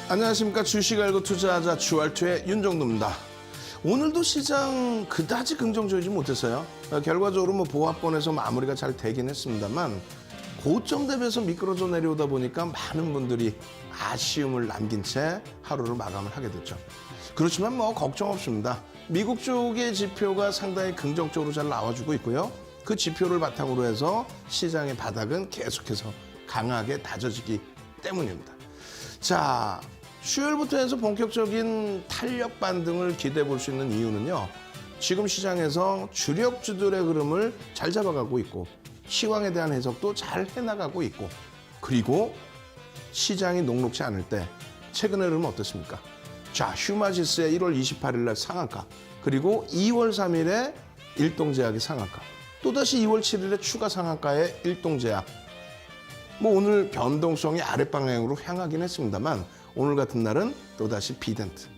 안녕하십니까. 주식 알고 투자하자 주알투의 윤정도입니다. 오늘도 시장 그다지 긍정적이지 못했어요. 결과적으로 보합권에서 마무리가 잘 되긴 했습니다만 고점 대비해서 미끄러져 내려오다 보니까 많은 분들이 아쉬움을 남긴 채 하루를 마감을 하게 됐죠. 그렇지만 걱정 없습니다. 미국 쪽의 지표가 상당히 긍정적으로 잘 나와주고 있고요. 그 지표를 바탕으로 해서 시장의 바닥은 계속해서 강하게 다져지기 때문입니다. 자, 수요일부터 해서 본격적인 탄력 반등을 기대해 볼 수 있는 이유는요. 지금 시장에서 주력주들의 흐름을 잘 잡아가고 있고 시황에 대한 해석도 잘 해나가고 있고 그리고 시장이 녹록지 않을 때 최근의 흐름은 어떻습니까? 자, 휴마지스의 1월 28일 날 상한가 그리고 2월 3일에 일동제약의 상한가 또다시 2월 7일에 추가 상한가의 일동제약 오늘 변동성이 아랫방향으로 향하긴 했습니다만 오늘 같은 날은 또다시 비덴트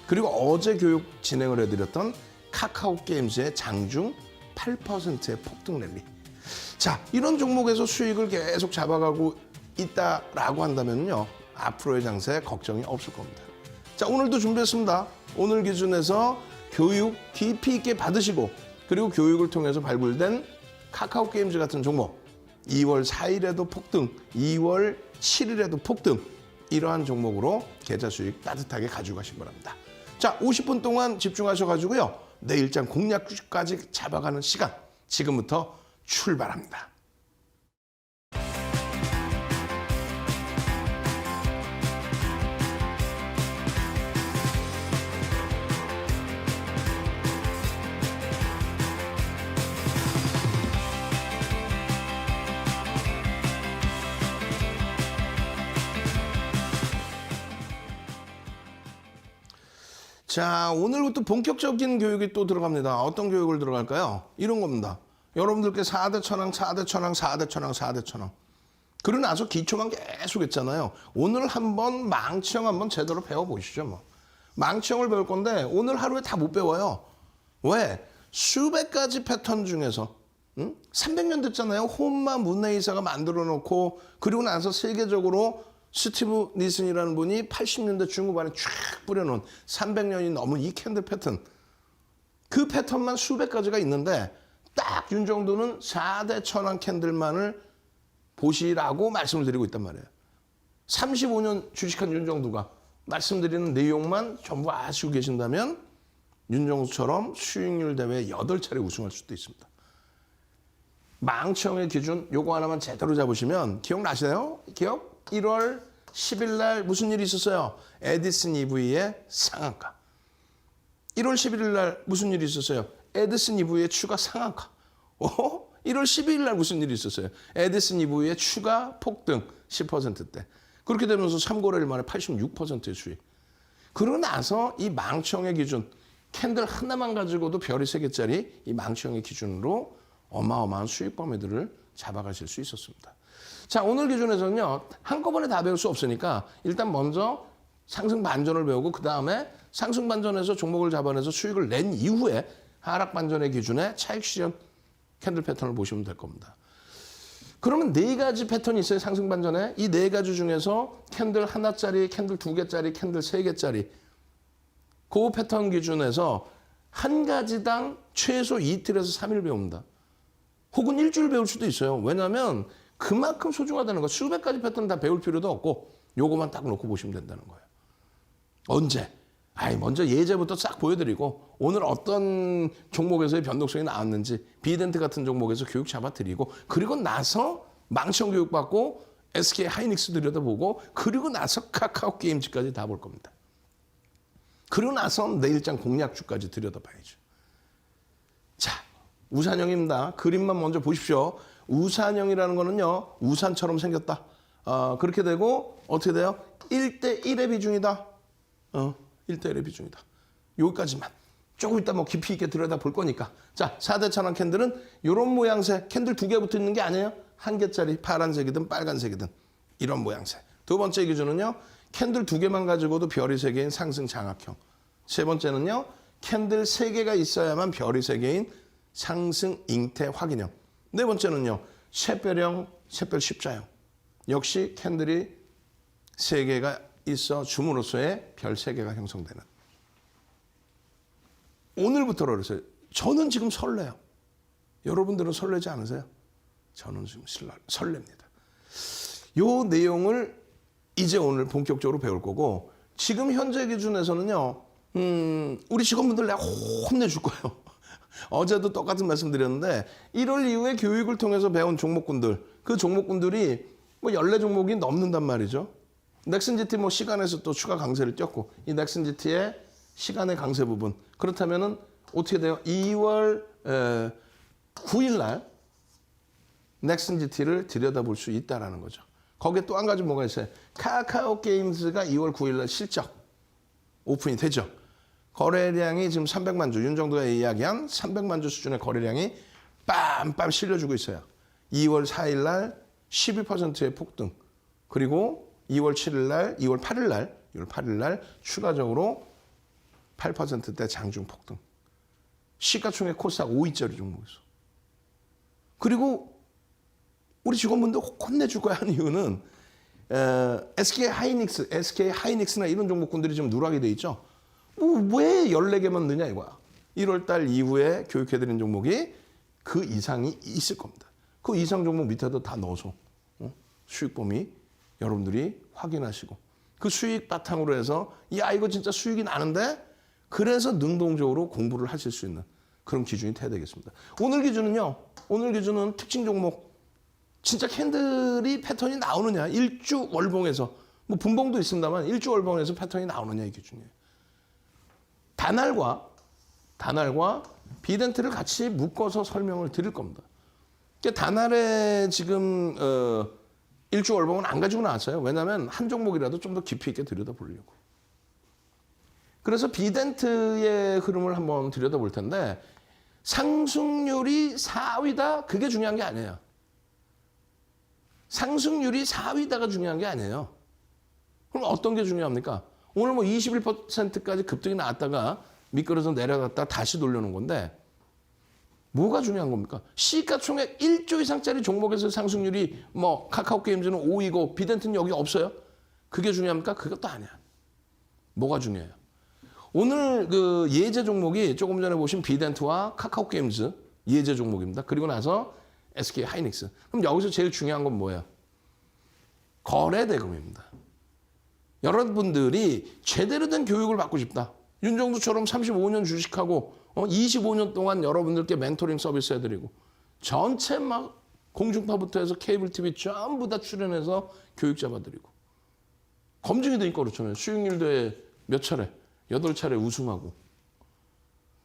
그리고 어제 교육 진행을 해드렸던 카카오게임즈의 장중 8%의 폭등 랠리. 자, 이런 종목에서 수익을 계속 잡아가고 있다라고 한다면요 앞으로의 장세에 걱정이 없을 겁니다. 자, 오늘도 준비했습니다. 오늘 기준에서 교육 깊이 있게 받으시고 그리고 교육을 통해서 발굴된 카카오게임즈 같은 종목 2월 4일에도 폭등, 2월 7일에도 폭등 이러한 종목으로 계좌 수익 따뜻하게 가지고 가시기 바랍니다. 자, 50분 동안 집중하셔가지고요. 내일장 공략까지 잡아가는 시간 지금부터 출발합니다. 자, 오늘부터 본격적인 교육이 또 들어갑니다. 어떤 교육을 들어갈까요? 이런 겁니다. 여러분들께 4대 천왕, 4대 천왕, 4대 천왕, 4대 천왕. 그러고 나서 기초만 계속 했잖아요. 오늘 한번 망치형 한번 제대로 배워보시죠. 망치형을 배울 건데 오늘 하루에 다 못 배워요. 왜? 수백 가지 패턴 중에서 300년 됐잖아요. 혼마 문내이사가 만들어 놓고 그리고 나서 세계적으로 스티브 니슨이라는 분이 80년대 중후반에 쫙 뿌려놓은 300년이 넘은 이 캔들 패턴 그 패턴만 수백 가지가 있는데 딱 윤정도는 4대 천왕 캔들만을 보시라고 말씀을 드리고 있단 말이에요. 35년 주식한 윤정도가 말씀드리는 내용만 전부 아시고 계신다면 윤정도처럼 수익률 대회 8차례 우승할 수도 있습니다. 망치형의 기준 요거 하나만 제대로 잡으시면 기억나시나요? 기억? 1월 10일 날 무슨 일이 있었어요? 에디슨 EV의 상한가. 1월 11일 날 무슨 일이 있었어요? 에디슨 EV의 추가 상한가. 1월 12일 날 무슨 일이 있었어요? 에디슨 EV의 추가 폭등 10%대. 그렇게 되면서 3거래일 만에 86%의 수익. 그러고 나서 이 망치형의 기준 캔들 하나만 가지고도 별이 3개짜리 이 망치형의 기준으로 어마어마한 수익 범위들을 잡아가실 수 있었습니다. 자, 오늘 기준에서는요. 한꺼번에 다 배울 수 없으니까 일단 먼저 상승 반전을 배우고 그 다음에 상승 반전에서 종목을 잡아내서 수익을 낸 이후에 하락 반전의 기준에 차익 실현 캔들 패턴을 보시면 될 겁니다. 그러면 4가지 패턴이 있어요. 상승 반전에. 이 4가지 중에서 캔들 하나짜리, 캔들 2개짜리, 캔들 3개짜리 그 패턴 기준에서 한 가지당 최소 이틀에서 3일 배웁니다. 혹은 일주일 배울 수도 있어요. 왜냐하면 그만큼 소중하다는 거. 수백 가지 패턴 다 배울 필요도 없고 요거만 딱 놓고 보시면 된다는 거예요. 언제? 먼저 예제부터 싹 보여드리고 오늘 어떤 종목에서의 변동성이 나왔는지 비덴트 같은 종목에서 교육 잡아드리고 그리고 나서 망치형 교육 받고 SK 하이닉스 들여다보고 그리고 나서 카카오 게임즈까지 다 볼 겁니다. 그리고 나서 내일장 공략주까지 들여다봐야죠. 자, 우산형입니다. 그림만 먼저 보십시오. 우산형이라는 거는요. 우산처럼 생겼다. 그렇게 되고 어떻게 돼요? 1대1의 비중이다. 1대1의 비중이다. 여기까지만. 조금 이따 깊이 있게 들여다볼 거니까. 자, 4대 천왕 캔들은 이런 모양새. 캔들 2개 붙어 있는 게 아니에요. 1개짜리 파란색이든 빨간색이든 이런 모양새. 두 번째 기준은요. 캔들 2개만 가지고도 별이 3개인 상승 장악형. 세 번째는요. 캔들 3개가 있어야만 별이 3개인 상승 잉태 확인형. 네 번째는요. 샛별형, 샛별 십자형. 역시 캔들이 3개가 있어 줌으로써의 별 3개가 형성되는. 오늘부터로 그랬어요. 저는 지금 설레요. 여러분들은 설레지 않으세요? 저는 지금 설렙니다. 요 내용을 이제 오늘 본격적으로 배울 거고, 지금 현재 기준에서는요, 우리 직원분들 내가 혼내줄 거예요. 어제도 똑같은 말씀 드렸는데 1월 이후에 교육을 통해서 배운 종목군들, 그 종목군들이 뭐 14종목이 넘는단 말이죠. 넥슨GT 뭐 시간에서 또 추가 강세를 띄었고, 이 넥슨GT의 시간의 강세 부분, 그렇다면은 어떻게 돼요? 2월 9일 날 넥슨GT를 들여다볼 수 있다라는 거죠. 거기에 또 한 가지 뭐가 있어요? 카카오 게임즈가 2월 9일 날 실적 오픈이 되죠. 거래량이 지금 300만 주, 윤정도가 이야기한 300만 주 수준의 거래량이 빰빰 실려주고 있어요. 2월 4일 날 12%의 폭등, 그리고 2월 7일 날, 2월 8일 날 추가적으로 8%대 장중 폭등. 시가총액 코스닥 5위짜리 종목이었어. 그리고 우리 직원분들 혼내줄 거야 하는 이유는 SK 하이닉스나 이런 종목군들이 지금 누락이 돼 있죠. 왜 14개만 넣냐 이거야. 1월 달 이후에 교육해드린 종목이 그 이상이 있을 겁니다. 그 이상 종목 밑에도 다 넣어서 수익 범위 여러분들이 확인하시고, 그 수익 바탕으로 해서 야 이거 진짜 수익이 나는데, 그래서 능동적으로 공부를 하실 수 있는 그런 기준이 돼야 되겠습니다. 오늘 기준은 특징 종목, 진짜 캔들이 패턴이 나오느냐, 일주 월봉에서 뭐 분봉도 있습니다만 일주 월봉에서 패턴이 나오느냐 이 기준이에요. 단알과 비덴트를 같이 묶어서 설명을 드릴 겁니다. 그러니까 단알에 지금 일주 월봉은 안 가지고 나왔어요. 왜냐하면 한 종목이라도 좀 더 깊이 있게 들여다보려고. 그래서 비덴트의 흐름을 한번 들여다볼 텐데, 상승률이 4위다 그게 중요한 게 아니에요. 상승률이 4위다가 중요한 게 아니에요. 그럼 어떤 게 중요합니까? 오늘 뭐 21%까지 급등이 나왔다가 미끄러져 내려갔다 다시 돌려놓은 건데, 뭐가 중요한 겁니까? 시가총액 1조 이상짜리 종목에서 상승률이 뭐 카카오 게임즈는 5위고 비덴트는 여기 없어요? 그게 중요합니까? 그것도 아니야. 뭐가 중요해요? 오늘 그 예제 종목이 조금 전에 보신 비덴트와 카카오 게임즈 예제 종목입니다. 그리고 나서 SK 하이닉스. 그럼 여기서 제일 중요한 건 뭐예요? 거래대금입니다. 여러분들이 제대로 된 교육을 받고 싶다. 윤정도처럼 35년 주식하고 25년 동안 여러분들께 멘토링 서비스 해드리고, 전체 막 공중파부터 해서 케이블 TV 전부 다 출연해서 교육 잡아드리고, 검증이 되니까 그렇잖아요. 수익률 대회 몇 차례, 8차례 우승하고,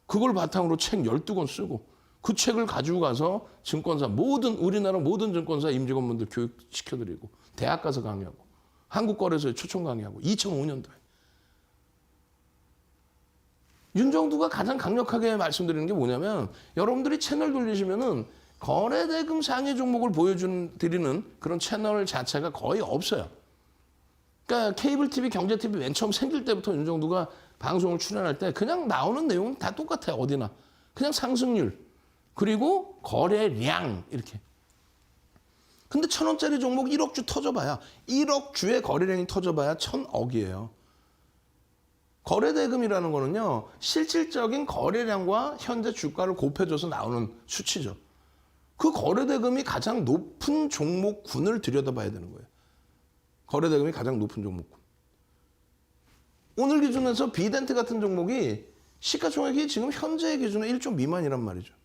그걸 바탕으로 책 12권 쓰고, 그 책을 가지고 가서 증권사, 우리나라 모든 증권사 임직원분들 교육시켜드리고, 대학 가서 강의하고, 한국거래소에 초청 강의하고, 2005년도에. 윤정두가 가장 강력하게 말씀드리는 게 뭐냐면, 여러분들이 채널 돌리시면은 거래대금 상위 종목을 보여드리는 그런 채널 자체가 거의 없어요. 그러니까 케이블 TV, 경제 TV 맨 처음 생길 때부터 윤정두가 방송을 출연할 때 그냥 나오는 내용은 다 똑같아요. 어디나. 그냥 상승률, 그리고 거래량 이렇게. 근데 1,000원짜리 종목 1억 주 터져봐야, 1억 주의 거래량이 터져봐야 1,000억이에요. 거래대금이라는 거는요, 실질적인 거래량과 현재 주가를 곱해줘서 나오는 수치죠. 그 거래대금이 가장 높은 종목군을 들여다봐야 되는 거예요. 거래대금이 가장 높은 종목군. 오늘 기준에서 비덴트 같은 종목이 시가총액이 지금 현재의 기준에 1조 미만이란 말이죠.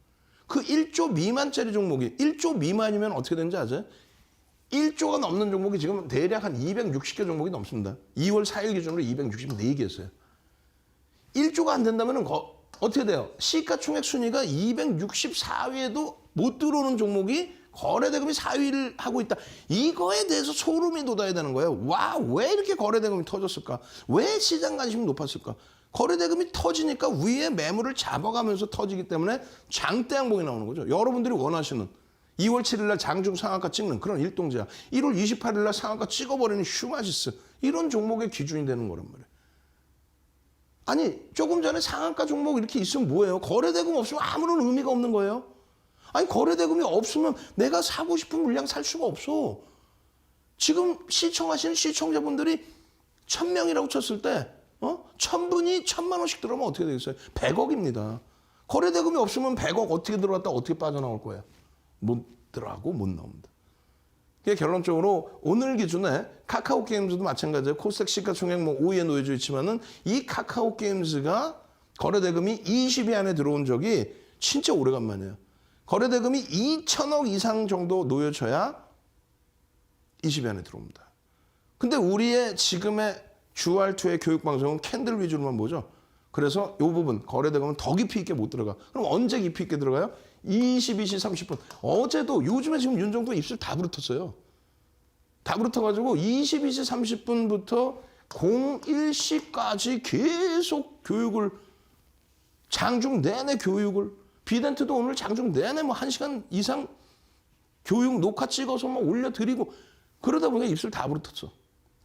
그 1조 미만짜리 종목이, 1조 미만이면 어떻게 되는지 아세요? 1조가 넘는 종목이 지금 대략 한 260개 종목이 넘습니다. 2월 4일 기준으로 264개였어요. 1조가 안 된다면 어떻게 돼요? 시가총액 순위가 264위에도 못 들어오는 종목이 거래대금이 4위를 하고 있다. 이거에 대해서 소름이 돋아야 되는 거예요. 와, 왜 이렇게 거래대금이 터졌을까? 왜 시장 관심이 높았을까? 거래대금이 터지니까 위에 매물을 잡아가면서 터지기 때문에 장대 양봉이 나오는 거죠. 여러분들이 원하시는 2월 7일 날 장중 상한가 찍는 그런 일동제약, 1월 28일 날 상한가 찍어버리는 휴마지스, 이런 종목의 기준이 되는 거란 말이에요. 아니, 조금 전에 상한가 종목 이렇게 있으면 뭐예요? 거래대금 없으면 아무런 의미가 없는 거예요. 아니, 거래대금이 없으면 내가 사고 싶은 물량 살 수가 없어. 지금 시청하시는 시청자분들이 1000명이라고 쳤을 때 1000분이 1000만 원씩 들어오면 어떻게 되겠어요? 100억입니다. 거래대금이 없으면 100억 어떻게 들어갔다 어떻게 빠져나올 거예요? 못 들어가고 못 나옵니다. 그게 결론적으로 오늘 기준에 카카오 게임즈도 마찬가지예요. 코스닥 시가총액 5위에 놓여져 있지만은 이 카카오 게임즈가 거래대금이 20위 안에 들어온 적이 진짜 오래간만이에요. 거래대금이 2천억 이상 정도 놓여져야 20위 안에 들어옵니다. 근데 우리의 지금의 주알2의 교육방송은 캔들 위주로만 보죠. 그래서 이 부분 거래대금은 더 깊이 있게 못 들어가. 그럼 언제 깊이 있게 들어가요? 22시 30분. 어제도 요즘에 지금 윤정도 입술 다 부르텄어요. 다 부르터가지고 22시 30분부터 01시까지 계속 교육을 장중 내내 교육을 비덴트도 오늘 장중 내내 1시간 이상 교육 녹화 찍어서 올려드리고 그러다 보니까 입술 다 부르텄어.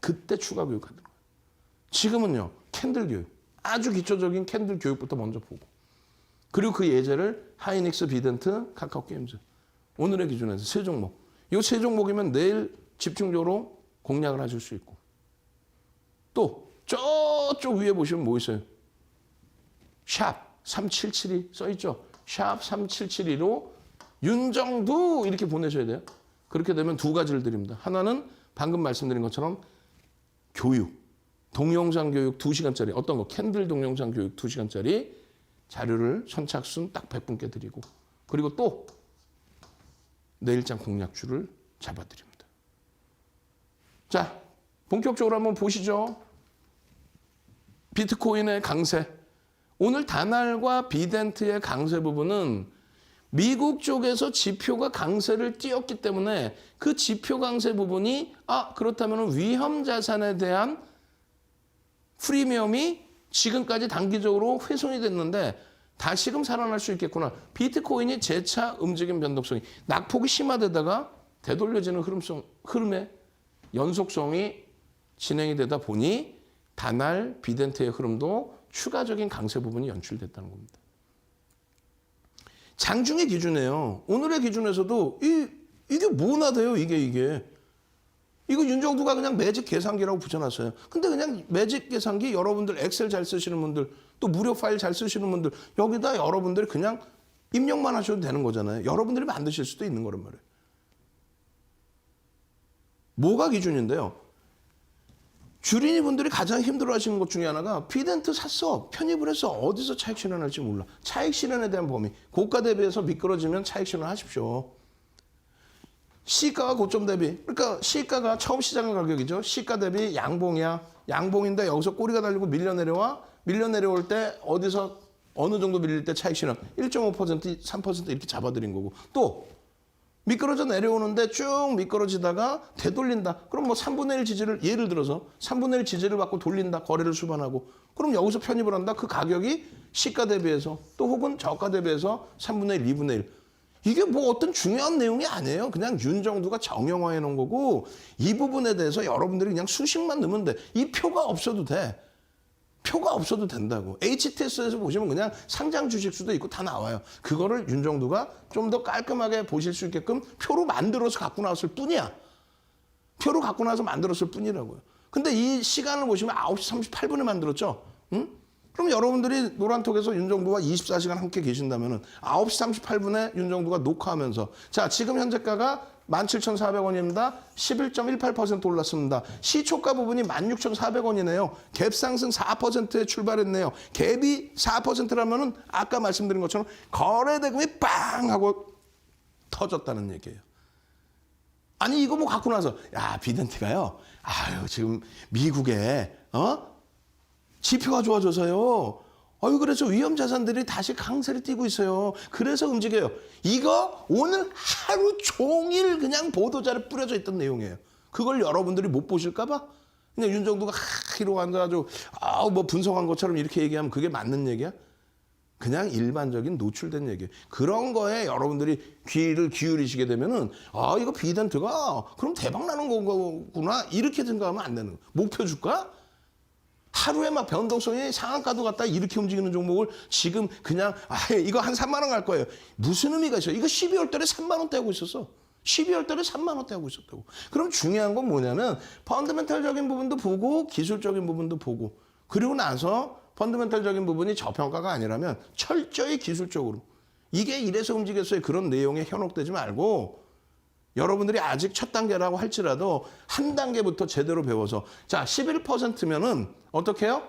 그때 추가 교육하는 거예요. 지금은요. 캔들 교육. 아주 기초적인 캔들 교육부터 먼저 보고 그리고 그 예제를 하이닉스, 비덴트, 카카오 게임즈 오늘의 기준에서 3종목. 이 3종목이면 내일 집중적으로 공략을 하실 수 있고 또 저쪽 위에 보시면 뭐 있어요? 샵 3772 써있죠? 샵 3772로 윤정두 이렇게 보내셔야 돼요. 그렇게 되면 2가지를 드립니다. 하나는 방금 말씀드린 것처럼 교육, 동영상 교육 2시간짜리 어떤 거? 캔들 동영상 교육 2시간짜리 자료를 선착순 딱 100분께 드리고 그리고 또 내일장 공략주를 잡아드립니다. 자, 본격적으로 한번 보시죠. 비트코인의 강세. 오늘 다날과 비덴트의 강세 부분은 미국 쪽에서 지표가 강세를 띄었기 때문에 그 지표 강세 부분이 그렇다면 위험 자산에 대한 프리미엄이 지금까지 단기적으로 훼손이 됐는데 다시금 살아날 수 있겠구나. 비트코인이 재차 움직임 변동성이 낙폭이 심화되다가 되돌려지는 흐름의 연속성이 진행이 되다 보니 다날 비덴트의 흐름도 추가적인 강세 부분이 연출됐다는 겁니다. 장중의 기준이에요. 오늘의 기준에서도 이게 뭐나 돼요, 이게. 이거 윤정두가 그냥 매직 계산기라고 붙여놨어요. 근데 그냥 매직 계산기 여러분들 엑셀 잘 쓰시는 분들 또 무료 파일 잘 쓰시는 분들 여기다 여러분들이 그냥 입력만 하셔도 되는 거잖아요. 여러분들이 만드실 수도 있는 거란 말이에요. 뭐가 기준인데요? 주린이 분들이 가장 힘들어하시는 것 중에 하나가 비덴트 샀어. 편입을 해서 어디서 차익 실현할지 몰라. 차익 실현에 대한 범위. 고가 대비해서 미끄러지면 차익 실현하십시오. 시가와 고점 대비. 그러니까 시가가 처음 시작한 가격이죠. 시가 대비 양봉이야. 양봉인데 여기서 꼬리가 달리고 밀려 내려와. 밀려 내려올 때 어디서 어느 정도 밀릴 때 차익 실현. 1.5%, 3% 이렇게 잡아드린 거고. 또 미끄러져 내려오는데 쭉 미끄러지다가 되돌린다. 그럼 3분의 1 지지를 예를 들어서 3분의 1 지지를 받고 돌린다. 거래를 수반하고. 그럼 여기서 편입을 한다. 그 가격이 시가 대비해서 또 혹은 저가 대비해서 3분의 1, 2분의 1. 이게 어떤 중요한 내용이 아니에요. 그냥 윤정두가 정형화해 놓은 거고 이 부분에 대해서 여러분들이 그냥 수식만 넣으면 돼. 이 표가 없어도 돼. 표가 없어도 된다고. HTS에서 보시면 그냥 상장 주식수도 있고 다 나와요. 그거를 윤정두가 좀 더 깔끔하게 보실 수 있게끔 표로 만들어서 갖고 나왔을 뿐이야. 표로 갖고 나와서 만들었을 뿐이라고요. 근데 이 시간을 보시면 9시 38분에 만들었죠. 응? 그럼 여러분들이 노란톡에서 윤정두와 24시간 함께 계신다면 9시 38분에 윤정두가 녹화하면서 자 지금 현재가가 17,400원입니다. 11.18% 올랐습니다. 시초가 부분이 16,400원이네요. 갭 상승 4%에 출발했네요. 갭이 4%라면 아까 말씀드린 것처럼 거래대금이 빵 하고 터졌다는 얘기예요. 아니 이거 갖고 나서 야 비덴트가요. 지금 미국에 지표가 좋아져서요. 그래서 위험 자산들이 다시 강세를 띠고 있어요. 그래서 움직여요. 이거 오늘 하루 종일 그냥 보도자료 뿌려져 있던 내용이에요. 그걸 여러분들이 못 보실까 봐 그냥 윤정두가 이러고 앉아가지고 분석한 것처럼 이렇게 얘기하면 그게 맞는 얘기야? 그냥 일반적인 노출된 얘기예요. 그런 거에 여러분들이 귀를 기울이시게 되면은 이거 비덴트가 그럼 대박 나는 거구나 이렇게 생각하면 안 되는 거예요. 목표 주가? 하루에 변동성이 상한가도 갖다 이렇게 움직이는 종목을 지금 그냥 이거 한 3만 원 갈 거예요. 무슨 의미가 있어요? 이거 12월 달에 3만 원대 하고 있었어. 12월 달에 3만 원대 하고 있었다고. 그럼 중요한 건 뭐냐면 펀더멘탈적인 부분도 보고 기술적인 부분도 보고 그리고 나서 펀더멘탈적인 부분이 저평가가 아니라면 철저히 기술적으로 이게 이래서 움직였어요. 그런 내용에 현혹되지 말고 여러분들이 아직 첫 단계라고 할지라도 한 단계부터 제대로 배워서 자 11%면은 어떻게 해요?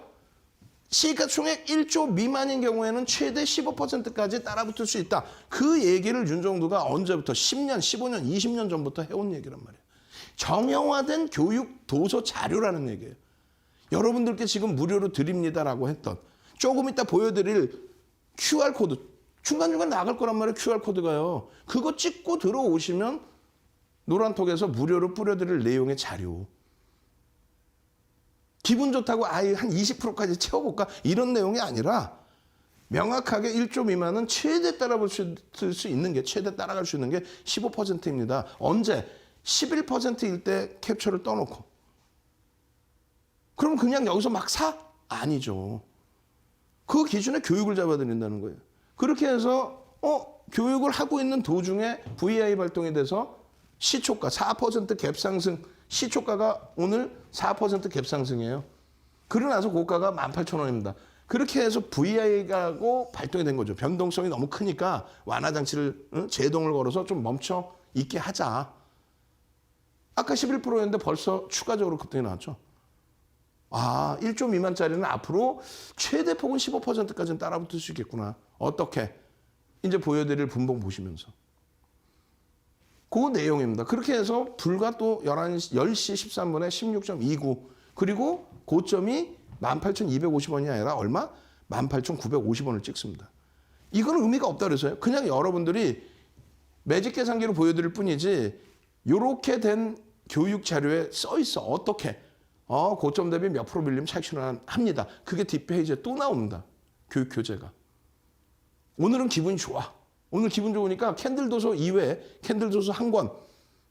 시가총액 1조 미만인 경우에는 최대 15%까지 따라붙을 수 있다. 그 얘기를 윤정두가 언제부터 10년, 15년, 20년 전부터 해온 얘기란 말이에요. 정형화된 교육 도서 자료라는 얘기예요. 여러분들께 지금 무료로 드립니다라고 했던 조금 이따 보여드릴 QR코드 중간중간 나갈 거란 말이에요. QR코드가요. 그거 찍고 들어오시면 노란톡에서 무료로 뿌려드릴 내용의 자료. 기분 좋다고 아예 한 20%까지 채워볼까? 이런 내용이 아니라 명확하게 1조 미만은 최대 따라볼 수 있는 게 최대 따라갈 수 있는 게 15%입니다. 언제? 11%일 때 캡처를 떠놓고. 그럼 그냥 여기서 막 사? 아니죠. 그 기준에 교육을 잡아드린다는 거예요. 그렇게 해서 교육을 하고 있는 도중에 VI 발동이 돼서 시초가 4% 갭 상승, 시초가가 오늘 4% 갭 상승이에요. 그러고 나서 고가가 18,000원입니다. 그렇게 해서 VI하고 발동이 된 거죠. 변동성이 너무 크니까 완화 장치를 제동을 걸어서 좀 멈춰 있게 하자. 아까 11%였는데 벌써 추가적으로 급등이 나왔죠. 아, 1조 미만짜리는 앞으로 최대 폭은 15%까지는 따라붙을 수 있겠구나. 어떻게? 이제 보여드릴 분봉 보시면서. 그 내용입니다. 그렇게 해서 불과 또 10시 13분에 16.29 그리고 고점이 18,250원이 아니라 얼마? 18,950원을 찍습니다. 이건 의미가 없다 그래서요. 그냥 여러분들이 매직 계산기로 보여드릴 뿐이지 이렇게 된 교육 자료에 써 있어. 어떻게? 고점 대비 몇 프로 밀리면 차익 실현합니다. 그게 뒷페이지에 또 나옵니다. 교육 교재가. 오늘은 기분이 좋아. 오늘 기분 좋으니까 캔들 도서 2회, 캔들 도서 한 권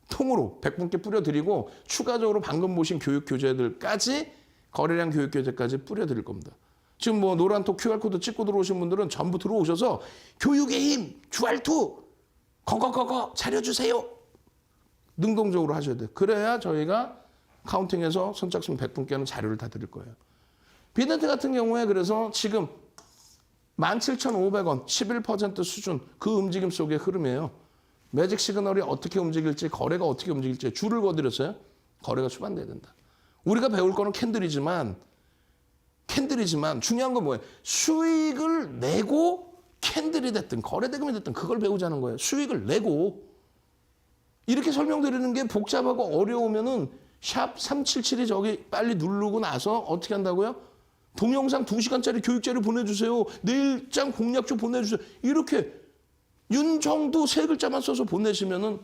통으로 100분께 뿌려드리고 추가적으로 방금 보신 교육 교재들까지 거래량 교육 교재까지 뿌려드릴 겁니다. 지금 뭐 노란톡 QR코드 찍고 들어오신 분들은 전부 들어오셔서 교육의 힘, 주알투, 거거 차려주세요. 능동적으로 하셔야 돼요. 그래야 저희가 카운팅해서 선착순 100분께는 자료를 다 드릴 거예요. 비덴트 같은 경우에 그래서 지금 17,500원, 11% 수준 그 움직임 속의 흐름이에요. 매직 시그널이 어떻게 움직일지, 거래가 어떻게 움직일지 줄을 거드렸어요. 거래가 수반돼야 된다. 우리가 배울 거는 캔들이지만 중요한 건 뭐예요? 수익을 내고 캔들이 됐든 거래대금이 됐든 그걸 배우자는 거예요. 수익을 내고. 이렇게 설명드리는 게 복잡하고 어려우면은 샵 377이 저기 빨리 누르고 나서 어떻게 한다고요? 동영상 2시간짜리 교육자료 보내주세요. 내일장 공략주 보내주세요. 이렇게 윤정두 3글자만 써서 보내시면은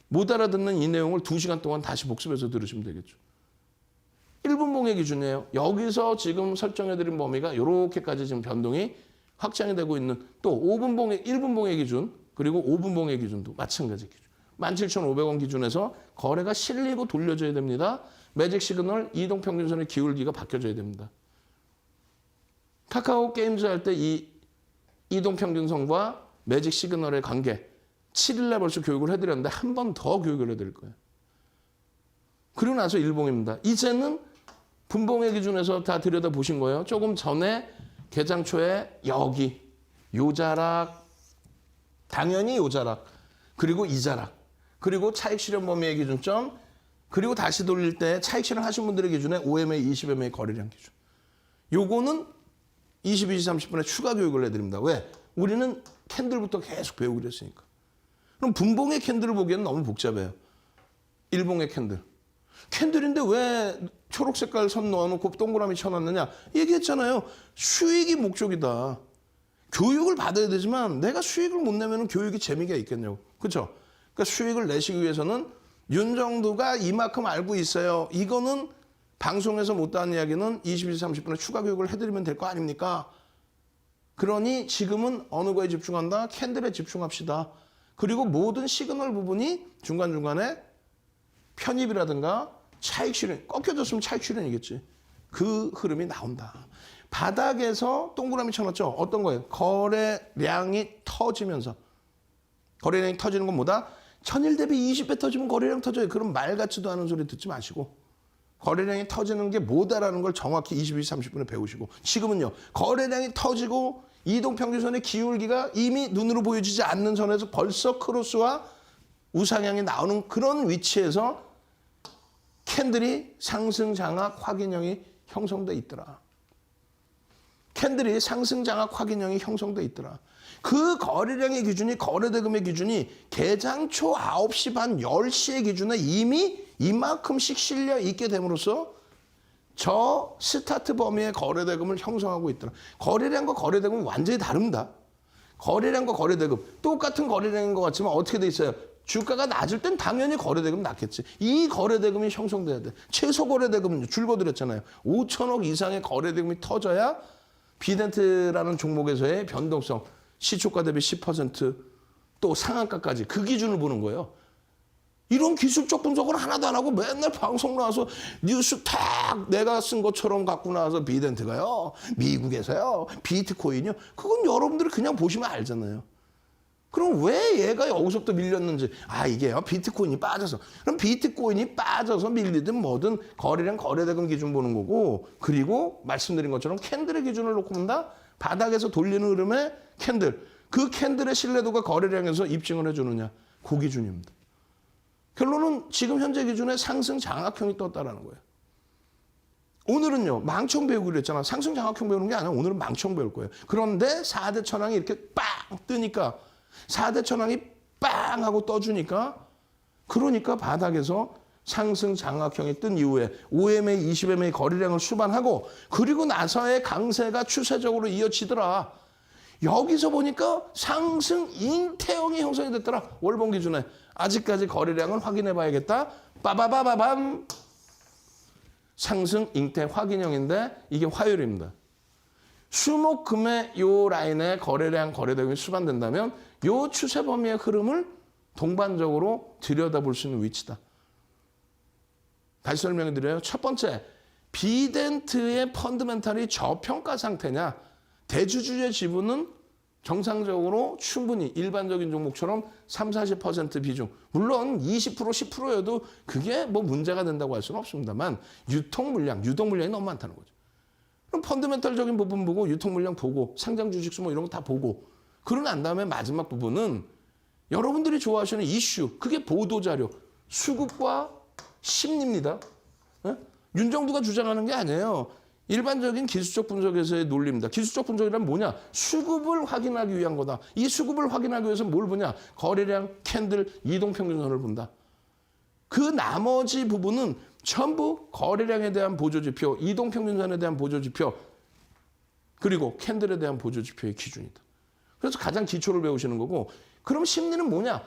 못 알아듣는 이 내용을 2시간 동안 다시 복습해서 들으시면 되겠죠. 1분 봉의 기준이에요. 여기서 지금 설정해드린 범위가 이렇게까지 지금 변동이 확장이 되고 있는 또 5분 봉의 1분 봉의 기준 그리고 5분 봉의 기준도 마찬가지 기준. 17,500원 기준에서 거래가 실리고 돌려줘야 됩니다. 매직 시그널 이동평균선의 기울기가 바뀌어져야 됩니다. 카카오 게임즈 할 때 이 이동평균선과 매직 시그널의 관계 7일날 벌써 교육을 해드렸는데 한 번 더 교육을 해드릴 거예요. 그리고 나서 일봉입니다. 이제는 분봉의 기준에서 다 들여다보신 거예요. 조금 전에 개장 초에 여기 요자락, 당연히 요자락, 그리고 이자락, 그리고 차익 실현 범위의 기준점, 그리고 다시 돌릴 때 차익 실현 하신 분들의 기준에 5MA, 20MA 거래량 기준. 요거는 22시 30분에 추가 교육을 해드립니다. 왜? 우리는 캔들부터 계속 배우기로 했으니까. 그럼 분봉의 캔들을 보기에는 너무 복잡해요. 일봉의 캔들. 캔들인데 왜 초록 색깔 선 넣어놓고 동그라미 쳐놨느냐? 얘기했잖아요. 수익이 목적이다. 교육을 받아야 되지만 내가 수익을 못 내면 교육이 재미가 있겠냐고. 그렇죠? 그러니까 수익을 내시기 위해서는 윤정두가 이만큼 알고 있어요. 이거는 방송에서 못다한 이야기는 22시 30분에 추가 교육을 해드리면 될 거 아닙니까? 그러니 지금은 어느 거에 집중한다? 캔들에 집중합시다. 그리고 모든 시그널 부분이 중간중간에 편입이라든가 차익 실현, 꺾여졌으면 차익 실현이겠지. 그 흐름이 나온다. 바닥에서 동그라미 쳐놨죠? 어떤 거예요? 거래량이 터지면서. 거래량이 터지는 건 뭐다? 전일 대비 20배 터지면 거래량 터져요. 그럼 말 같지도 않은 소리 듣지 마시고 거래량이 터지는 게 뭐다라는 걸 정확히 22, 30분에 배우시고 지금은요. 거래량이 터지고 이동평균선의 기울기가 이미 눈으로 보여지지 않는 선에서 벌써 크로스와 우상향이 나오는 그런 위치에서 캔들이 상승 장악 확인형이 형성돼 있더라. 캔들이 상승 장악 확인형이 형성돼 있더라. 그 거래량의 기준이 거래대금의 기준이 개장 초 9시 반 10시의 기준에 이미 이만큼씩 실려 있게 됨으로써 저 스타트 범위의 거래대금을 형성하고 있더라. 거래량과 거래대금은 완전히 다릅니다. 거래량과 거래대금 똑같은 거래량인 것 같지만 어떻게 돼 있어요? 주가가 낮을 땐 당연히 거래대금 낮겠지. 이 거래대금이 형성돼야 돼. 최소 거래대금은 줄거드렸잖아요. 5천억 이상의 거래대금이 터져야 비덴트라는 종목에서의 변동성, 시초가 대비 10%또 상한가까지 그 기준을 보는 거예요. 이런 기술적 분석을 하나도 안 하고 맨날 방송 나와서 뉴스 탁 내가 쓴 것처럼 갖고 나와서 비덴트가요, 미국에서요, 비트코인이요. 그건 여러분들이 그냥 보시면 알잖아요. 그럼 왜 얘가 여기서부터 밀렸는지. 아, 이게요. 비트코인이 빠져서. 그럼 비트코인이 빠져서 밀리든 뭐든 거래량 거래대금 기준 보는 거고 그리고 말씀드린 것처럼 캔들의 기준을 놓고 본다. 바닥에서 돌리는 흐름의 캔들. 그 캔들의 신뢰도가 거래량에서 입증을 해주느냐. 그 기준입니다. 결론은 지금 현재 기준에 상승 장악형이 떴다라는 거예요. 오늘은요. 망청 배우기로 했잖아. 상승 장악형 배우는 게 아니라 오늘은 망청 배울 거예요. 그런데 4대 천왕이 이렇게 빵 뜨니까 4대 천왕이 빵 하고 떠주니까 그러니까 바닥에서 상승 장악형이 뜬 이후에 5MA, 20MA 거래량을 수반하고 그리고 나서의 강세가 추세적으로 이어지더라. 여기서 보니까 상승 잉태형이 형성이 됐더라. 월봉 기준에. 아직까지 거래량은 확인해 봐야겠다. 빠바바바밤. 상승 잉태 확인형인데 이게 화요일입니다. 수목금의 요 라인에 거래량 거래대금이 수반된다면 요 추세 범위의 흐름을 동반적으로 들여다볼 수 있는 위치다. 다시 설명해 드려요. 첫 번째, 비덴트의 펀드멘탈이 저평가 상태냐. 대주주의 지분은 정상적으로 충분히 일반적인 종목처럼 3, 40% 비중. 물론 20%, 10%여도 그게 뭐 문제가 된다고 할 수는 없습니다만 유통 물량이 너무 많다는 거죠. 그럼 펀드멘탈적인 부분 보고 유통 물량 보고 상장 주식수 뭐 이런 거 다 보고 그러고 난 다음에 마지막 부분은 여러분들이 좋아하시는 이슈 그게 보도자료 수급과 심리입니다. 예? 윤정두가 주장하는 게 아니에요. 일반적인 기술적 분석에서의 논리입니다. 기술적 분석이란 뭐냐? 수급을 확인하기 위한 거다. 이 수급을 확인하기 위해서 뭘 보냐? 거래량, 캔들, 이동평균선을 본다. 그 나머지 부분은 전부 거래량에 대한 보조지표, 이동평균선에 대한 보조지표, 그리고 캔들에 대한 보조지표의 기준이다. 그래서 가장 기초를 배우시는 거고 그럼 심리는 뭐냐?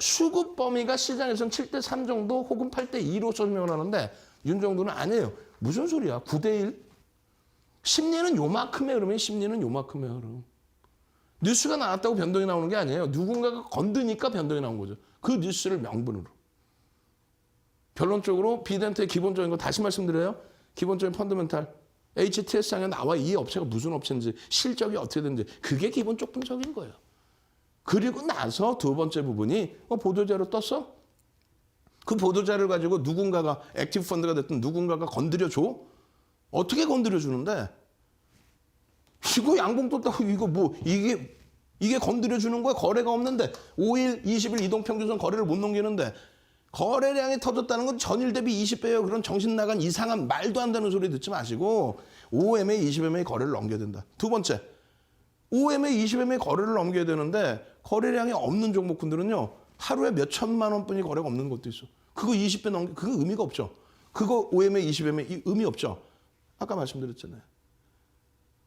수급 범위가 시장에서는 7대 3 정도 혹은 8대 2로 설명을 하는데 윤정두는 아니에요. 무슨 소리야? 9대 1? 심리는 요만큼의 흐름이 심리는 요만큼의 흐름. 뉴스가 나왔다고 변동이 나오는 게 아니에요. 누군가가 건드니까 변동이 나온 거죠. 그 뉴스를 명분으로. 결론적으로 비덴트의 기본적인 거 다시 말씀드려요. 기본적인 펀더멘탈. HTS상에 나와 이 업체가 무슨 업체인지 실적이 어떻게 되는지 그게 기본적 분석인 거예요. 그리고 나서 두 번째 부분이 보도자료 떴어? 그 보도자료를 가지고 누군가가 액티브 펀드가 됐든 누군가가 건드려줘? 어떻게 건드려주는데? 이거 양봉 떴다고 이거 뭐 이게 건드려주는 거야? 거래가 없는데 5일, 20일 이동평균선 거래를 못 넘기는데 거래량이 터졌다는 건 전일 대비 20배예요. 그런 정신 나간 이상한 말도 안 되는 소리 듣지 마시고 5MA, 20MA 거래를 넘겨야 된다. 두 번째, 5MA, 20MA 거래를 넘겨야 되는데 거래량이 없는 종목군들은요. 하루에 몇 천만 원뿐이 거래가 없는 것도 있어. 그거 20배 넘겨, 그거 의미가 없죠. 그거 5MA, 20MA 의미 없죠. 아까 말씀드렸잖아요.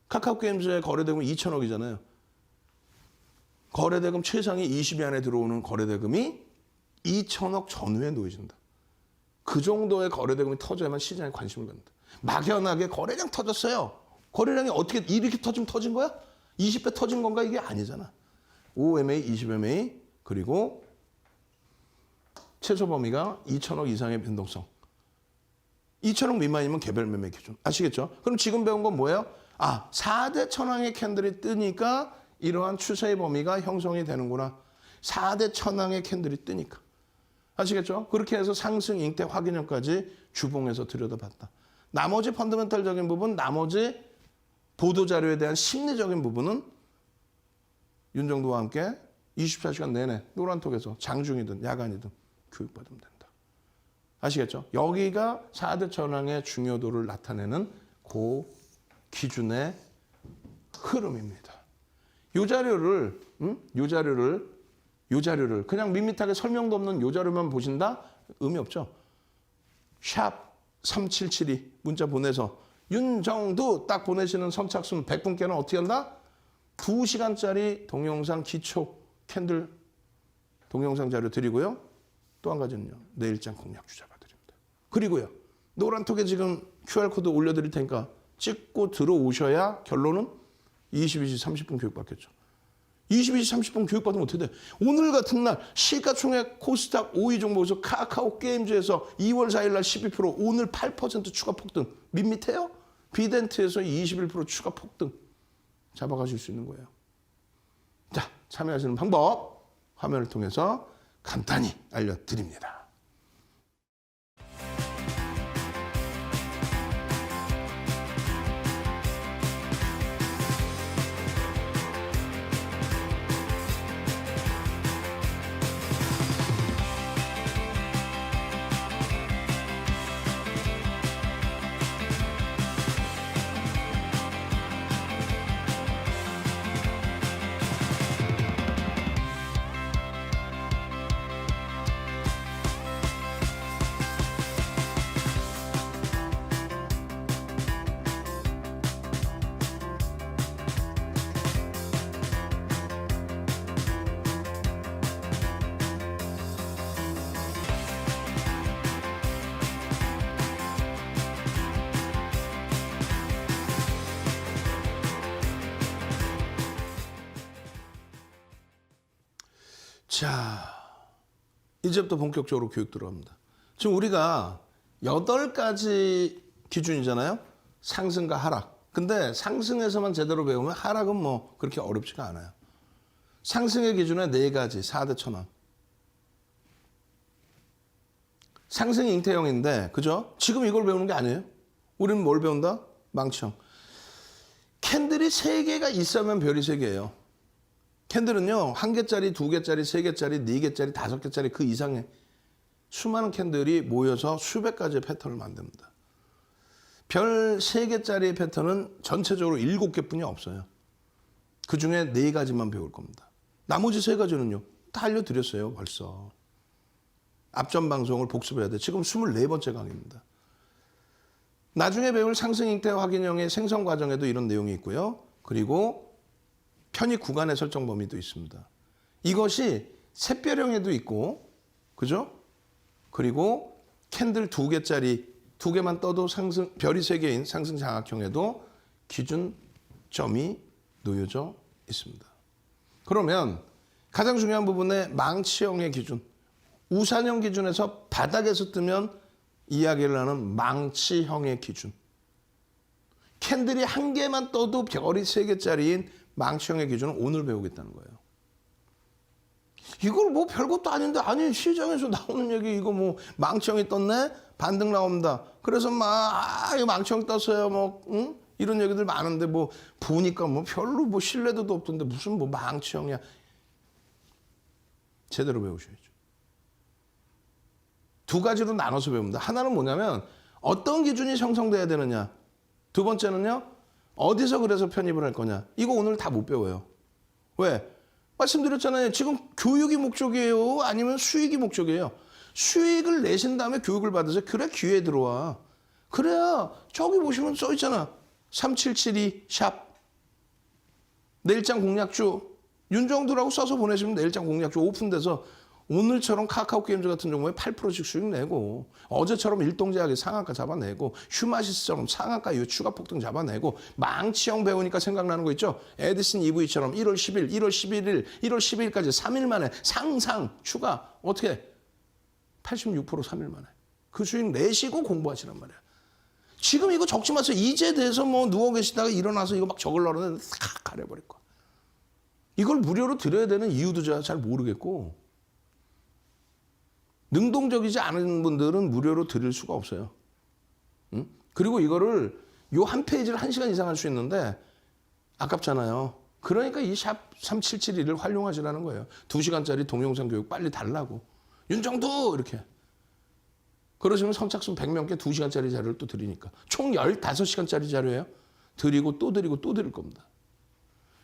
카카오게임즈의 거래대금 2천억이잖아요. 거래대금 최상위 20위 안에 들어오는 거래대금이 2천억 전후에 놓여진다. 그 정도의 거래대금이 터져야만 시장에 관심을 갖는다. 막연하게 거래량 터졌어요. 거래량이 어떻게 이렇게 터지면 터진 거야? 20배 터진 건가? 이게 아니잖아. 5MA, 20MA 그리고 최소 범위가 2천억 이상의 변동성. 2천억 미만이면 개별 매매 기준. 아시겠죠? 그럼 지금 배운 건 뭐예요? 4대 천왕의 캔들이 뜨니까 이러한 추세의 범위가 형성이 되는구나. 4대 천왕의 캔들이 뜨니까. 아시겠죠? 그렇게 해서 상승, 잉태, 확인형까지 주봉에서 들여다봤다. 나머지 펀더멘탈적인 부분, 나머지 보도자료에 대한 심리적인 부분은 윤정도와 함께 24시간 내내 노란톡에서 장중이든 야간이든 교육받으면 된다. 아시겠죠? 여기가 4대 천왕의 중요도를 나타내는 그 기준의 흐름입니다. 요 자료를 그냥 밋밋하게 설명도 없는 요 자료만 보신다? 의미 없죠? 샵 3772 문자 보내서 윤정도 딱 보내시는 선착순 100분께는 어떻게 한다? 2시간짜리 동영상 기초 캔들 동영상 자료 드리고요. 또 한 가지는요. 내일장 공략주 잡아드립니다. 그리고요. 노란톡에 지금 QR코드 올려드릴 테니까 찍고 들어오셔야 결론은 22시 30분 교육받겠죠. 22시 30분 교육받으면 어떻게 돼? 오늘 같은 날 시가총액 코스닥 5위 종목에서 카카오 게임즈에서 2월 4일 날 12% 오늘 8% 추가 폭등 밋밋해요? 비덴트에서 21% 추가 폭등 잡아가실 수 있는 거예요. 자, 참여하시는 방법 화면을 통해서 간단히 알려드립니다. 자, 이제부터 본격적으로 교육 들어갑니다. 지금 우리가 8가지 기준이잖아요. 상승과 하락. 근데 상승에서만 제대로 배우면 하락은 뭐 그렇게 어렵지가 않아요. 상승의 기준은 4가지, 4대 천왕. 상승이 잉태형인데, 그죠? 지금 이걸 배우는 게 아니에요. 우리는 뭘 배운다? 망치형. 캔들이 3개가 있으면 별이 3개예요. 캔들은요, 1개짜리, 2개짜리, 3개짜리, 4개짜리, 5개짜리 그 이상의 수많은 캔들이 모여서 수백 가지의 패턴을 만듭니다. 별 3개짜리의 패턴은 전체적으로 7개뿐이 없어요. 그 중에 4가지만 배울 겁니다. 나머지 3가지는요, 다 알려드렸어요, 벌써. 앞전 방송을 복습해야 돼. 지금 24번째 강의입니다. 나중에 배울 상승 잉태 확인형의 생성 과정에도 이런 내용이 있고요. 그리고 편입 구간의 설정 범위도 있습니다. 이것이 샛별형에도 있고, 그죠? 그리고 캔들 2개짜리, 2개만 떠도 상승, 별이 3개인 상승 장악형에도 기준점이 놓여져 있습니다. 그러면 가장 중요한 부분에 망치형의 기준, 우산형 기준에서 바닥에서 뜨면 이야기를 하는 망치형의 기준. 캔들이 1개만 떠도 별이 3개짜리인 망치형의 기준은 오늘 배우겠다는 거예요. 이걸 뭐 별것도 아닌데, 아니 시장에서 나오는 얘기 이거 뭐 망치형이 떴네? 반등 나옵니다. 그래서 이거 망치형 떴어요. 뭐 응? 이런 얘기들 많은데 뭐 보니까 뭐 별로 뭐 신뢰도도 없던데 무슨 뭐 망치형이야. 제대로 배우셔야죠. 2가지로 나눠서 배웁니다. 하나는 뭐냐면 어떤 기준이 형성돼야 되느냐. 2번째는요. 어디서 그래서 편입을 할 거냐. 이거 오늘 다 못 배워요. 왜? 말씀드렸잖아요. 지금 교육이 목적이에요? 아니면 수익이 목적이에요? 수익을 내신 다음에 교육을 받으세요. 그래 기회에 들어와. 그래야 저기 보시면 써 있잖아. 3772 샵. 내일장 공략주. 윤정도라고 써서 보내시면 내일장 공략주 오픈돼서 오늘처럼 카카오 게임즈 같은 경우에 8%씩 수익 내고 어제처럼 일동제약의 상한가 잡아내고 휴마시스처럼 상한가 이후 추가 폭등 잡아내고 망치형 배우니까 생각나는 거 있죠? 에디슨 EV처럼 1월 10일, 1월 11일, 1월 12일까지 3일 만에 상상 추가 어떻게 86% 3일 만에 그 수익 내시고 공부하시란 말이야. 지금 이거 적지 마세요. 이제 돼서 뭐 누워 계시다가 일어나서 이거 막 적으려고 하는데 싹 가려버릴 거야. 이걸 무료로 드려야 되는 이유도 잘 모르겠고 능동적이지 않은 분들은 무료로 드릴 수가 없어요. 응? 그리고 이거를 요 한 페이지를 1시간 이상 할 수 있는데 아깝잖아요. 그러니까 이 샵 3772를 활용하시라는 거예요. 2시간짜리 동영상 교육 빨리 달라고. 윤정도 이렇게. 그러시면 선착순 100명께 2시간짜리 자료를 또 드리니까. 총 15시간짜리 자료예요. 드리고 또 드리고 또 드릴 겁니다.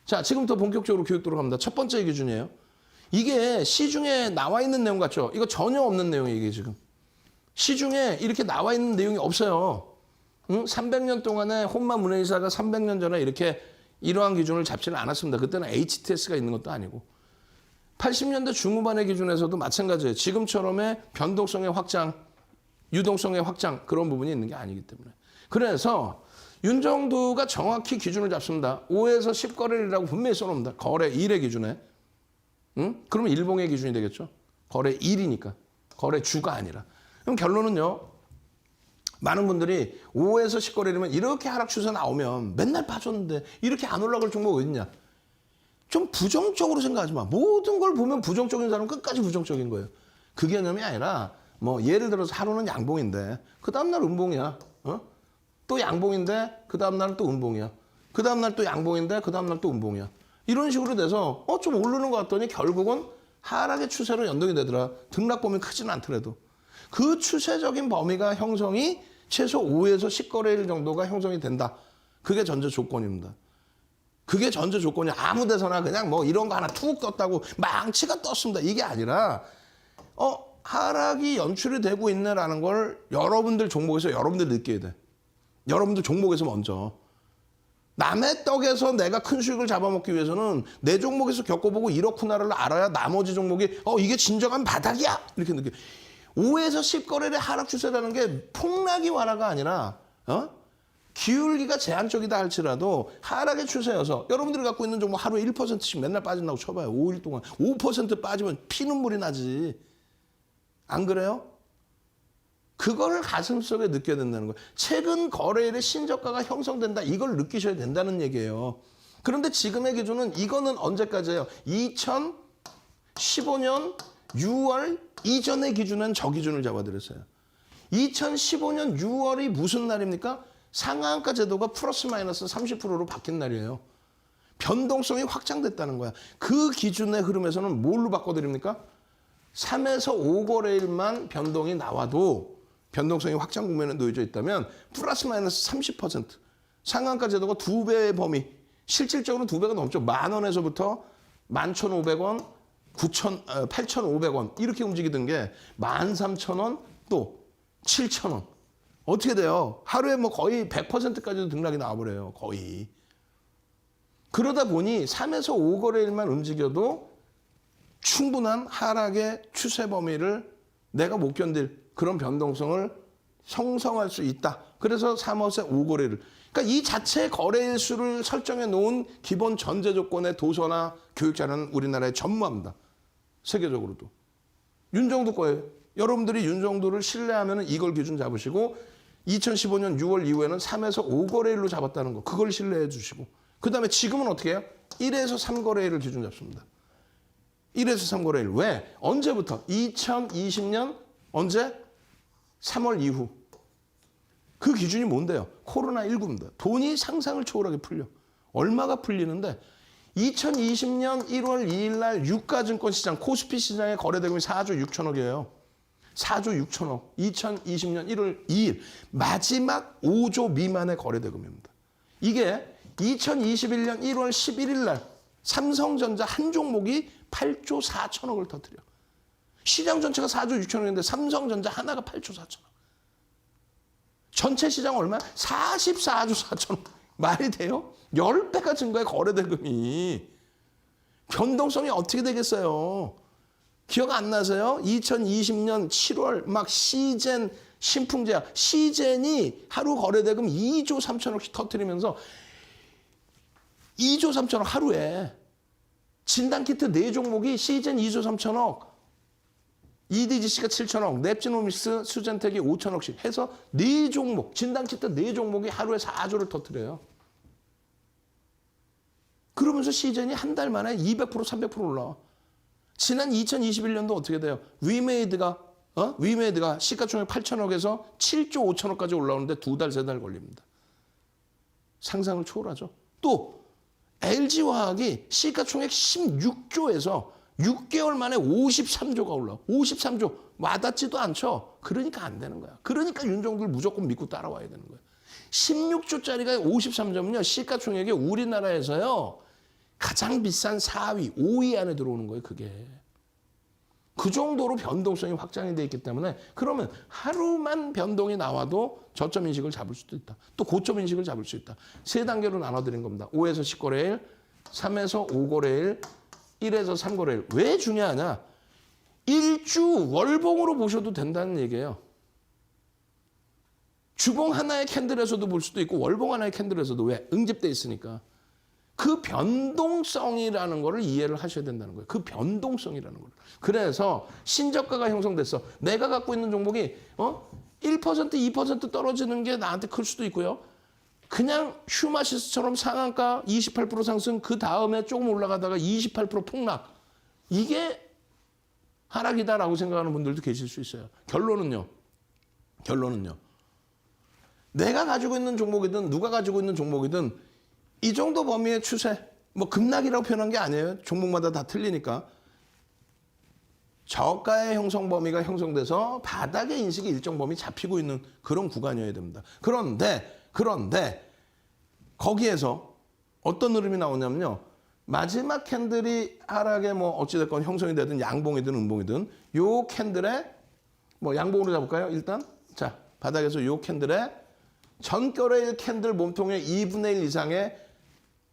자, 지금부터 본격적으로 교육 들어갑니다. 첫 번째 기준이에요. 이게 시중에 나와 있는 내용 같죠? 이거 전혀 없는 내용이에요, 이게 지금. 시중에 이렇게 나와 있는 내용이 없어요. 응? 300년 동안에 혼마 문해이사가 300년 전에 이렇게 이러한 기준을 잡지는 않았습니다. 그때는 HTS가 있는 것도 아니고. 80년대 중후반의 기준에서도 마찬가지예요. 지금처럼의 변동성의 확장, 유동성의 확장 그런 부분이 있는 게 아니기 때문에. 그래서 윤정도가 정확히 기준을 잡습니다. 5에서 10거래일이라고 분명히 써놓습니다. 거래 일의 기준에. 응? 그러면 일봉의 기준이 되겠죠. 거래 일이니까. 거래 주가 아니라. 그럼 결론은요. 많은 분들이 5에서 10거래일이면 이렇게 하락 추세 나오면 맨날 빠졌는데 이렇게 안 올라갈 종목 어딨냐. 좀 부정적으로 생각하지 마. 모든 걸 보면 부정적인 사람은 끝까지 부정적인 거예요. 그 개념이 아니라 뭐 예를 들어서 하루는 양봉인데 그 다음날 음봉이야. 또 양봉인데 그 다음날은 또 음봉이야. 그 다음날 또 양봉인데 그 다음날 또 음봉이야. 이런 식으로 돼서 좀 오르는 것 같더니 결국은 하락의 추세로 연동이 되더라. 등락범위 크지는 않더라도. 그 추세적인 범위가 형성이 최소 5에서 10거래일 정도가 형성이 된다. 그게 전제 조건입니다. 그게 전제 조건이 아무 데서나 그냥 뭐 이런 거 하나 툭 떴다고 망치가 떴습니다. 이게 아니라 하락이 연출이 되고 있네라는 걸 여러분들 종목에서 여러분들 느껴야 돼. 여러분들 종목에서 먼저. 남의 떡에서 내가 큰 수익을 잡아먹기 위해서는 내 종목에서 겪어보고 이렇구나를 알아야 나머지 종목이 이게 진정한 바닥이야 이렇게 느껴. 5에서 10거래의 하락 추세라는 게 폭락이 완화가 아니라 기울기가 제한적이다 할지라도 하락의 추세여서 여러분들이 갖고 있는 종목 하루에 1%씩 맨날 빠진다고 쳐봐요. 5일 동안 5% 빠지면 피눈물이 나지. 안 그래요? 그걸 가슴속에 느껴야 된다는 거예요. 최근 거래일의 신저가가 형성된다. 이걸 느끼셔야 된다는 얘기예요. 그런데 지금의 기준은 이거는 언제까지예요? 2015년 6월 이전의 기준은 저 기준을 잡아드렸어요. 2015년 6월이 무슨 날입니까? 상한가 제도가 플러스 마이너스 30%로 바뀐 날이에요. 변동성이 확장됐다는 거야. 그 기준의 흐름에서는 뭘로 바꿔드립니까? 3에서 5거래일만 변동이 나와도 변동성이 확장 국면에 놓여져 있다면 플러스 마이너스 30% 상한가 제도가 2배의 범위, 실질적으로 2배가 넘죠. 10,000원에서부터 11,500원, 8,500원 이렇게 움직이던 게 13,000원 또 7,000원. 어떻게 돼요? 하루에 뭐 거의 100%까지도 등락이 나와버려요. 거의. 그러다 보니 3에서 5거래일만 움직여도 충분한 하락의 추세 범위를 내가 못 견딜 그런 변동성을 형성할 수 있다. 그래서 3에서 5거래일. 그러니까 이 자체 거래일 수를 설정해 놓은 기본 전제 조건의 도서나 교육 자료는 우리나라에 전무합니다. 세계적으로도. 윤정도 거예요. 여러분들이 윤정도를 신뢰하면 이걸 기준 잡으시고 2015년 6월 이후에는 3에서 5거래일로 잡았다는 거. 그걸 신뢰해 주시고. 그다음에 지금은 어떻게 해요? 1에서 3거래일을 기준 잡습니다. 1에서 3거래일. 왜? 언제부터? 2020년 언제? 3월 이후. 그 기준이 뭔데요? 코로나19입니다. 돈이 상상을 초월하게 풀려. 얼마가 풀리는데 2020년 1월 2일 날 유가증권 시장, 코스피 시장의 거래대금이 4조 6천억이에요. 4조 6천억. 2020년 1월 2일 마지막 5조 미만의 거래대금입니다. 이게 2021년 1월 11일 날 삼성전자 한 종목이 8조 4천억을 터뜨려. 시장 전체가 4조 6천억인데 삼성전자 하나가 8조 4천억. 전체 시장 얼마야? 44조 4천억. 말이 돼요? 10배가 증가해 거래대금이. 변동성이 어떻게 되겠어요? 기억 안 나세요? 2020년 7월 막 시젠 신풍제약. 시젠이 하루 거래대금 2조 3천억씩 터뜨리면서 2조 3천억 하루에 진단키트 4종목이 시젠 2조 3천억, EDGC가 7천억, 넵지노믹스, 수젠텍이 5천억씩 해서 4종목, 진단키트 4종목이 하루에 4조를 터뜨려요. 그러면서 시젠이 한 달 만에 200%, 300% 올라와. 지난 2021년도 어떻게 돼요? 위메이드가 위메드가 시가총액 8천억에서 7조 5천억까지 올라오는데 2달, 3달 걸립니다. 상상을 초월하죠. 또 LG화학이 시가총액 16조에서 6개월 만에 53조가 올라와. 53조 와닿지도 않죠. 그러니까 안 되는 거야. 그러니까 윤종들 무조건 믿고 따라와야 되는 거야. 16조짜리가 53조면요. 시가총액이 우리나라에서요. 가장 비싼 4위, 5위 안에 들어오는 거예요. 그게. 그 정도로 변동성이 확장이 돼 있기 때문에 그러면 하루만 변동이 나와도 저점 인식을 잡을 수도 있다. 또 고점 인식을 잡을 수 있다. 세 단계로 나눠드린 겁니다. 5에서 10거래일, 3에서 5거래일, 1에서 3거래일. 왜 중요하냐? 일주 월봉으로 보셔도 된다는 얘기예요. 주봉 하나의 캔들에서도 볼 수도 있고 월봉 하나의 캔들에서도 왜? 응집돼 있으니까. 그 변동성이라는 거를 이해를 하셔야 된다는 거예요. 그 변동성이라는 거를. 그래서 신저가가 형성됐어. 내가 갖고 있는 종목이 1%, 2% 떨어지는 게 나한테 클 수도 있고요. 그냥 슈마시스처럼 상한가 28% 상승 그 다음에 조금 올라가다가 28% 폭락. 이게 하락이다라고 생각하는 분들도 계실 수 있어요. 결론은요. 내가 가지고 있는 종목이든 누가 가지고 있는 종목이든 이 정도 범위의 추세, 뭐 급락이라고 표현한 게 아니에요. 종목마다 다 틀리니까. 저가의 형성 범위가 형성돼서 바닥의 인식이 일정 범위 잡히고 있는 그런 구간이어야 됩니다. 그런데 거기에서 어떤 흐름이 나오냐면요. 마지막 캔들이 하락에 뭐 어찌됐건 형성이 되든 양봉이든 음봉이든 요 캔들에 뭐 양봉으로 잡을까요? 일단 자 바닥에서 요 캔들에 전거래일 캔들 몸통의 2분의 1 이상의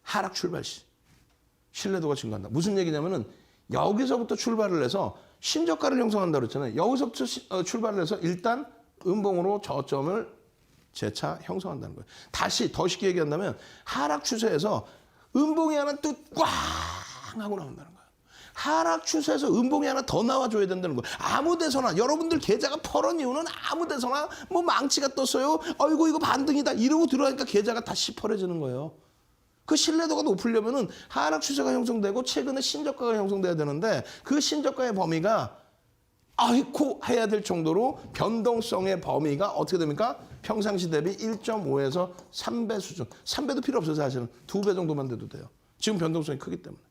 하락 출발 시 신뢰도가 증가한다. 무슨 얘기냐면은 여기서부터 출발을 해서 신저가를 형성한다고 그랬잖아요. 여기서부터 출발을 해서 일단 음봉으로 저점을 재차 형성한다는 거예요. 다시 더 쉽게 얘기한다면 하락 추세에서 음봉이 하나 또 꽝 하고 나온다는 거예요. 하락 추세에서 음봉이 하나 더 나와줘야 된다는 거예요. 아무 데서나 여러분들 계좌가 퍼런 이유는 아무 데서나 뭐 망치가 떴어요. 어이구 이거 반등이다 이러고 들어가니까 계좌가 다 시퍼래지는 거예요. 그 신뢰도가 높으려면은 하락 추세가 형성되고 최근에 신저가가 형성돼야 되는데 그 신저가의 범위가 아이코 해야 될 정도로 변동성의 범위가 어떻게 됩니까? 평상시 대비 1.5에서 3배 수준. 3배도 필요 없어요 사실은. 2배 정도만 돼도 돼요. 지금 변동성이 크기 때문에.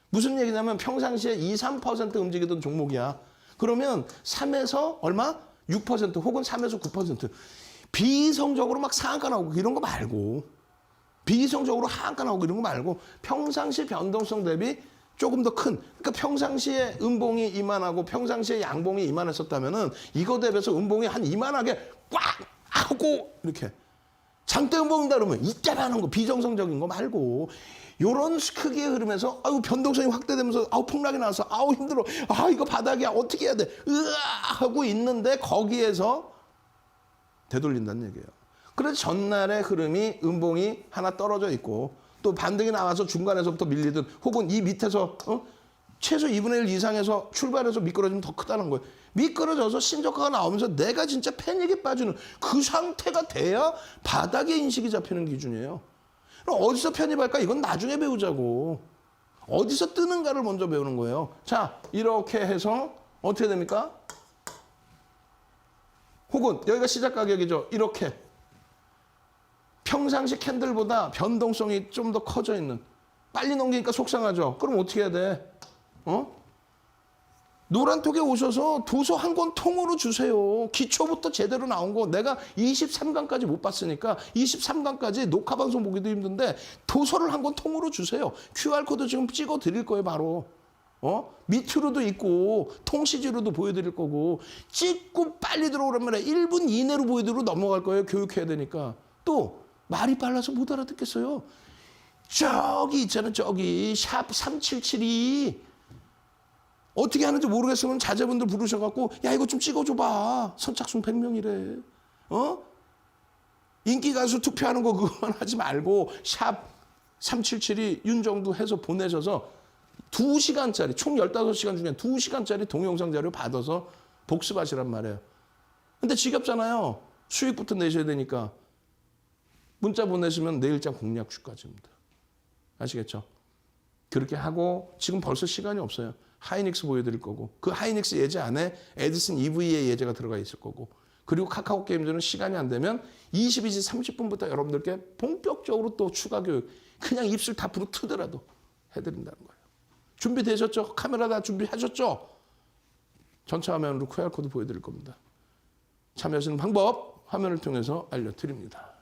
무슨 얘기냐면 평상시에 2, 3% 움직이던 종목이야. 그러면 3에서 얼마? 6% 혹은 3에서 9%. 비이성적으로 막 상한가 나오고 이런 거 말고 비이성적으로 하한가 나오고 이런 거 말고 평상시 변동성 대비 조금 더 큰 그러니까 평상시에 음봉이 이만하고 평상시에 양봉이 이만했었다면은 이거 대비해서 음봉이 한 이만하게 꽉 하고 이렇게 장대 음봉이다 그러면 이때만한 거 비정상적인 거 말고 요런 크기의 흐름에서 아유 변동성이 확대되면서 아우 폭락이 나서 아우 힘들어 아 이거 바닥이야 어떻게 해야 돼 으아 하고 있는데 거기에서 되돌린다는 얘기예요. 그래서 전날의 흐름이 음봉이 하나 떨어져 있고 또 반등이 나와서 중간에서부터 밀리든 혹은 이 밑에서 최소 2분의 1 이상에서 출발해서 미끄러지면 더 크다는 거예요. 미끄러져서 신저가가 나오면서 내가 진짜 패닉에 빠지는 그 상태가 돼야 바닥의 인식이 잡히는 기준이에요. 그럼 어디서 편입할까? 이건 나중에 배우자고. 어디서 뜨는가를 먼저 배우는 거예요. 자, 이렇게 해서 어떻게 됩니까? 혹은 여기가 시작 가격이죠. 이렇게. 평상시 캔들보다 변동성이 좀 더 커져 있는. 빨리 넘기니까 속상하죠. 그럼 어떻게 해야 돼? 노란톡에 오셔서 도서 한 권 통으로 주세요. 기초부터 제대로 나온 거 내가 23강까지 못 봤으니까 23강까지 녹화방송 보기도 힘든데 도서를 한 권 통으로 주세요. QR코드 지금 찍어 드릴 거예요 바로. 밑으로도 있고 통시지로도 보여드릴 거고 찍고 빨리 들어오란 말이야. 1분 이내로 보여드리고 넘어갈 거예요. 교육해야 되니까. 또 말이 빨라서 못 알아듣겠어요. 저기 있잖아 저기 샵 3772 어떻게 하는지 모르겠으면 자제분들 부르셔갖고 야 이거 좀 찍어줘봐. 선착순 100명이래. 인기 가수 투표하는 거 그거만 하지 말고 샵 3772 윤정두 해서 보내셔서 2시간짜리 총 15시간 중에 2시간짜리 동영상 자료 받아서 복습하시란 말이에요. 근데 지겹잖아요. 수익부터 내셔야 되니까. 문자 보내시면 내일장 공략주까지입니다. 아시겠죠? 그렇게 하고 지금 벌써 시간이 없어요. 하이닉스 보여드릴 거고 그 하이닉스 예제 안에 에디슨 EV의 예제가 들어가 있을 거고 그리고 카카오 게임즈는 시간이 안 되면 22시 30분부터 여러분들께 본격적으로 또 추가 교육 그냥 입술 다 부르트더라도 해드린다는 거예요. 준비되셨죠? 카메라 다 준비하셨죠? 전체 화면으로 QR코드 보여드릴 겁니다. 참여하시는 방법 화면을 통해서 알려드립니다.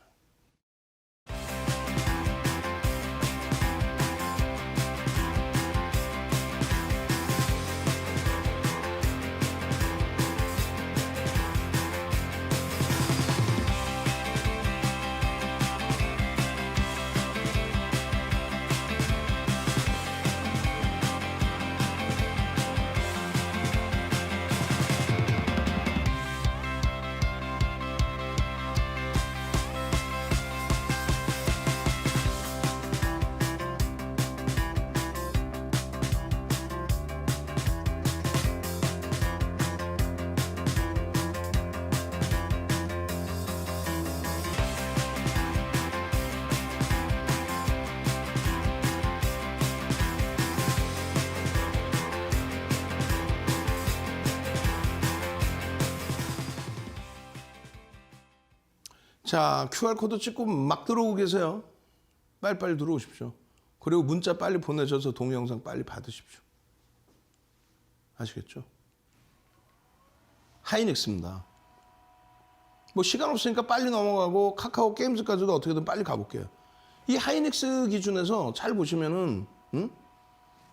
자, QR코드 찍고 막 들어오고 계세요. 빨리빨리 들어오십시오. 그리고 문자 빨리 보내셔서 동영상 빨리 받으십시오. 아시겠죠? 하이닉스입니다. 뭐 시간 없으니까 빨리 넘어가고 카카오 게임즈까지도 어떻게든 빨리 가볼게요. 이 하이닉스 기준에서 잘 보시면은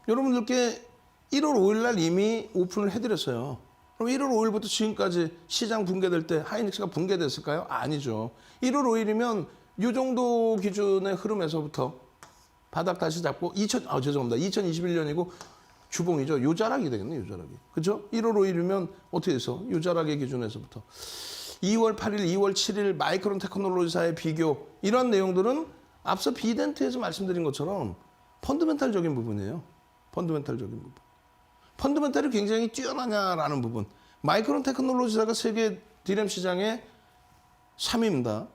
여러분들께 1월 5일 날 이미 오픈을 해드렸어요. 그럼 1월 5일부터 지금까지 시장 붕괴될 때 하이닉스가 붕괴됐을까요? 아니죠. 1월 5일이면 이 정도 기준의 흐름에서부터 바닥 다시 잡고 2021년이고 주봉이죠. 요자락이 되겠네, 요자락이. 그렇죠? 1월 5일이면 어떻게 해서 요자락의 기준에서부터 2월 8일, 2월 7일 마이크론 테크놀로지사의 비교 이런 내용들은 앞서 비덴트에서 말씀드린 것처럼 펀더멘탈적인 부분이에요. 펀더멘탈적인 부분. 펀더멘탈이 굉장히 뛰어나냐라는 부분. 마이크론 테크놀로지사가 세계 디램 시장의 3위입니다.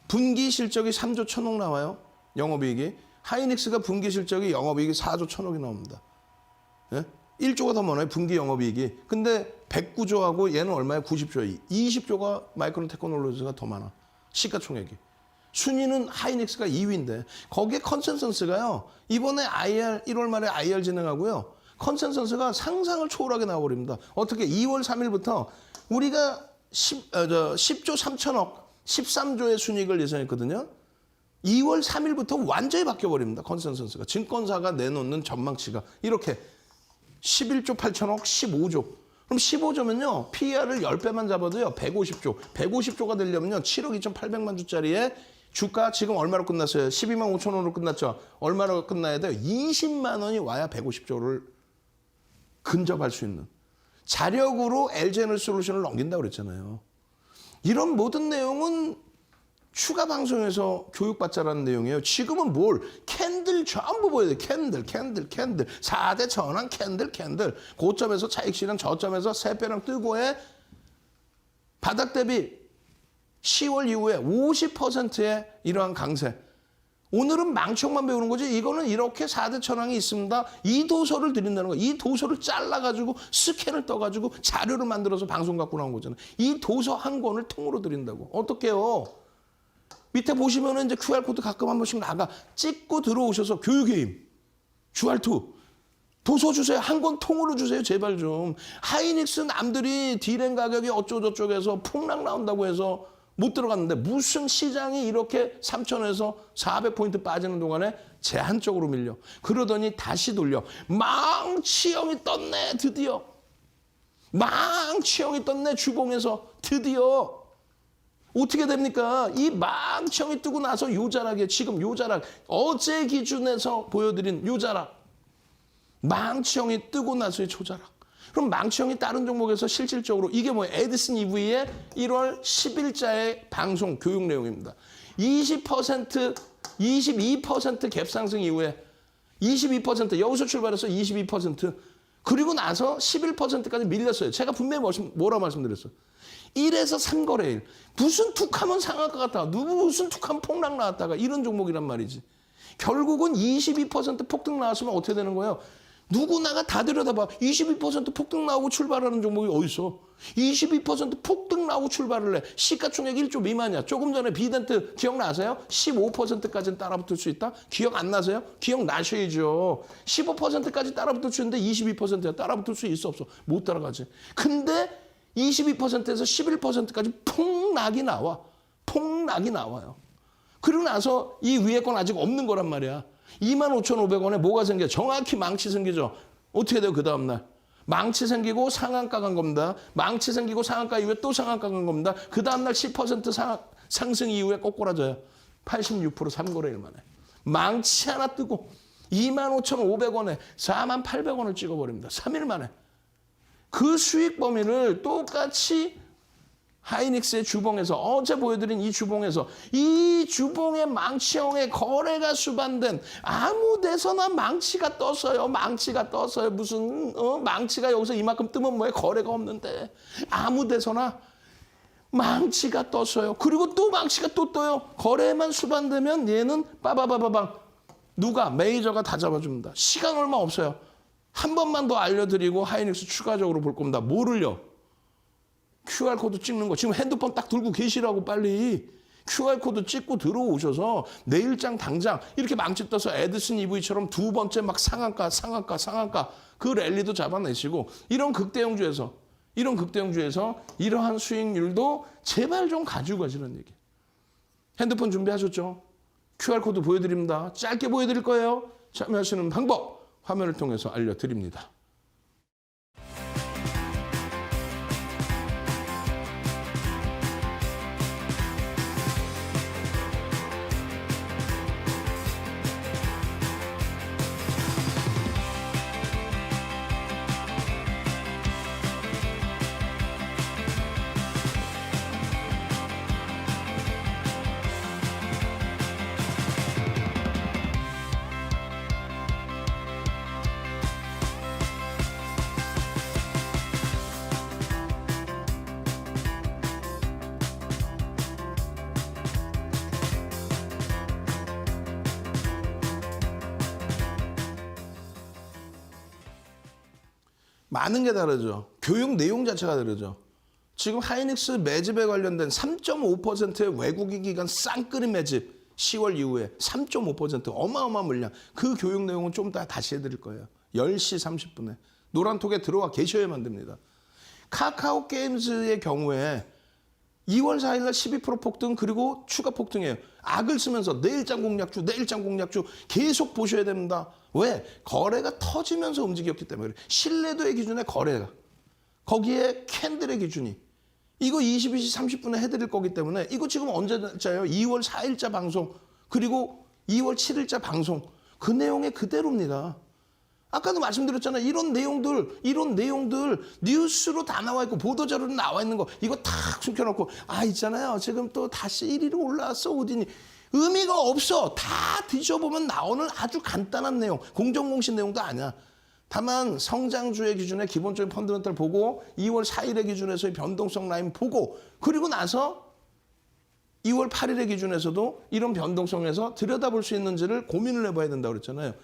분기 실적이 3조 1천억 나와요. 영업이익이. 하이닉스가 분기 실적이 영업이익이 4조 1천억이 나옵니다. 예? 1조가 더 많아요. 분기 영업이익이. 근데 109조하고 얘는 얼마야? 90조야. 20조가 마이크론 테크놀로지사가 더 많아. 시가총액이. 순위는 하이닉스가 2위인데 거기에 컨센서스가요. 이번에 1월 말에 IR 진행하고요. 컨센서스가 상상을 초월하게 나와버립니다. 어떻게 2월 3일부터 우리가 10조 3천억, 13조의 순이익을 예상했거든요. 2월 3일부터 완전히 바뀌어버립니다. 컨센서스가. 증권사가 내놓는 전망치가 이렇게 11조 8천억, 15조. 그럼 15조면요. PER을 10배만 잡아도요. 150조. 150조가 되려면요. 7억 2,800만 주짜리에 주가 지금 얼마로 끝났어요? 12만 5천 원으로 끝났죠. 얼마로 끝나야 돼요? 20만 원이 와야 150조를 근접할 수 있는. 자력으로 LG에너지솔루션을 넘긴다고 그랬잖아요. 이런 모든 내용은 추가 방송에서 교육받자라는 내용이에요. 지금은 뭘? 캔들 전부 보여야 돼요. 캔들. 4대 전환 캔들. 고점에서 차익실현, 저점에서 3배랑 뜨고의 바닥 대비 10월 이후에 50%의 이러한 강세. 오늘은 망청만 배우는 거지. 이거는 이렇게 4대 천왕이 있습니다. 이 도서를 드린다는 거예요. 이 도서를 잘라가지고 스캔을 떠가지고 자료를 만들어서 방송 갖고 나온 거잖아요. 이 도서 한 권을 통으로 드린다고. 어떡해요? 밑에 보시면은 이제 QR코드 가끔 한 번씩 나가. 찍고 들어오셔서 교육의 힘. QR2. 도서 주세요. 한 권 통으로 주세요. 제발 좀. 하이닉스 남들이 디램 가격이 어쩌고저쩌고해서 폭락 나온다고 해서 못 들어갔는데 무슨 시장이 이렇게 3천에서 400포인트 빠지는 동안에 제한적으로 밀려. 그러더니 다시 돌려. 망치형이 떴네. 드디어. 망치형이 떴네. 주봉에서. 드디어. 어떻게 됩니까? 이 망치형이 뜨고 나서 요자락에 지금 요자락. 어제 기준에서 보여드린 요자락. 망치형이 뜨고 나서의 초자락. 그럼 망치형이 다른 종목에서 실질적으로 이게 뭐예요? 에디슨 EV의 1월 10일자의 방송 교육 내용입니다. 20%, 22% 갭 상승 이후에 22% 여기서 출발해서 22% 그리고 나서 11%까지 밀렸어요. 제가 분명히 뭐라 말씀드렸어요. 1에서 3거래일. 무슨 툭하면 상한가 같다가 무슨 툭하면 폭락 나왔다가 이런 종목이란 말이지. 결국은 22% 폭등 나왔으면 어떻게 되는 거예요? 누구나가 다 들여다봐. 22% 폭등 나오고 출발하는 종목이 어딨어? 22% 폭등 나오고 출발을 해. 시가총액 1조 미만이야. 조금 전에 비덴트 기억나세요? 15%까지는 따라붙을 수 있다? 기억 안 나세요? 기억나셔야죠. 15%까지 따라붙을 수 있는데 22%야. 따라붙을 수 있어 없어? 못 따라가지. 근데 22%에서 11%까지 폭락이 나와. 폭락이 나와요. 그리고 나서 이 위에 건 아직 없는 거란 말이야. 25,500원에 뭐가 생겨? 정확히 망치 생기죠. 어떻게 돼요? 그 다음날. 망치 생기고 상한가 간 겁니다. 망치 생기고 상한가 이후에 또 상한가 간 겁니다. 그 다음날 10% 상승 이후에 꼬꾸라져요. 86% 3거래일 만에. 망치 하나 뜨고 25,500원에 48,800원을 찍어버립니다. 3일 만에. 그 수익 범위를 똑같이 하이닉스의 주봉에서 어제 보여드린 이 주봉에서 이 주봉의 망치형의 거래가 수반된 아무 데서나 망치가 떴어요. 망치가 떴어요. 무슨 망치가 여기서 이만큼 뜨면 뭐해? 거래가 없는데 아무 데서나 망치가 떴어요. 그리고 또 망치가 또 떠요. 거래만 수반되면 얘는 빠바바바방 누가? 메이저가 다 잡아줍니다. 시간 얼마 없어요. 한 번만 더 알려드리고 하이닉스 추가적으로 볼 겁니다. 뭐를요? QR코드 찍는 거. 지금 핸드폰 딱 들고 계시라고 빨리. QR코드 찍고 들어오셔서 내일장 당장 이렇게 망치 떠서 에디슨 EV처럼 두 번째 막 상한가 그 랠리도 잡아내시고 이런 극대형주에서 이러한 수익률도 제발 좀 가지고 가시라는 얘기. 핸드폰 준비하셨죠? QR코드 보여드립니다. 짧게 보여드릴 거예요. 참여하시는 방법 화면을 통해서 알려드립니다. 많은 게 다르죠. 교육 내용 자체가 다르죠. 지금 하이닉스 매집에 관련된 3.5%의 외국인 기관 쌍끌이 매집 10월 이후에 3.5% 어마어마한 물량. 그 교육 내용은 좀 이따 다시 해드릴 거예요. 10시 30분에. 노란톡에 들어와 계셔야만 됩니다. 카카오 게임즈의 경우에 2월 4일 날 12% 폭등 그리고 추가 폭등이에요. 악을 쓰면서 내일장 공략주 계속 보셔야 됩니다. 왜? 거래가 터지면서 움직였기 때문에 그래. 신뢰도의 기준에 거래가. 거기에 캔들의 기준이. 이거 22시 30분에 해드릴 거기 때문에 이거 지금 언제자요? 2월 4일자 방송 그리고 2월 7일자 방송. 그 내용이 그대로입니다. 아까도 말씀드렸잖아요. 이런 내용들 뉴스로 다 나와 있고 보도자료로 나와 있는 거 이거 탁 숨겨놓고 있잖아요. 지금 또 다시 1위로 올라왔어 어디니. 의미가 없어. 다 뒤져보면 나오는 아주 간단한 내용. 공정공시 내용도 아니야. 다만 성장주의 기준에 기본적인 펀더멘털 보고 2월 4일의 기준에서의 변동성 라인 보고 그리고 나서 2월 8일의 기준에서도 이런 변동성에서 들여다볼 수 있는지를 고민을 해봐야 된다고 그랬잖아요.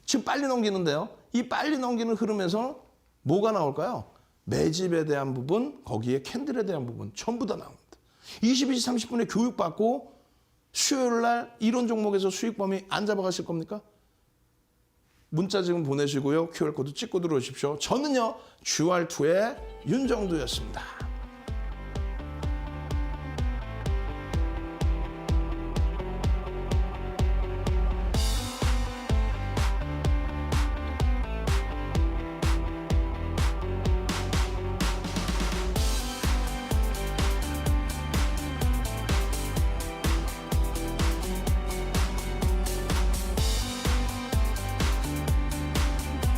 지금 빨리 넘기는데요. 이 빨리 넘기는 흐름에서 뭐가 나올까요? 매집에 대한 부분, 거기에 캔들에 대한 부분 전부 다 나옵니다. 22시 30분에 교육받고 수요일 날 이런 종목에서 수익 범위 안 잡아가실 겁니까? 문자 지금 보내시고요. QR코드 찍고 들어오십시오. 저는요. GR2의 윤정두였습니다.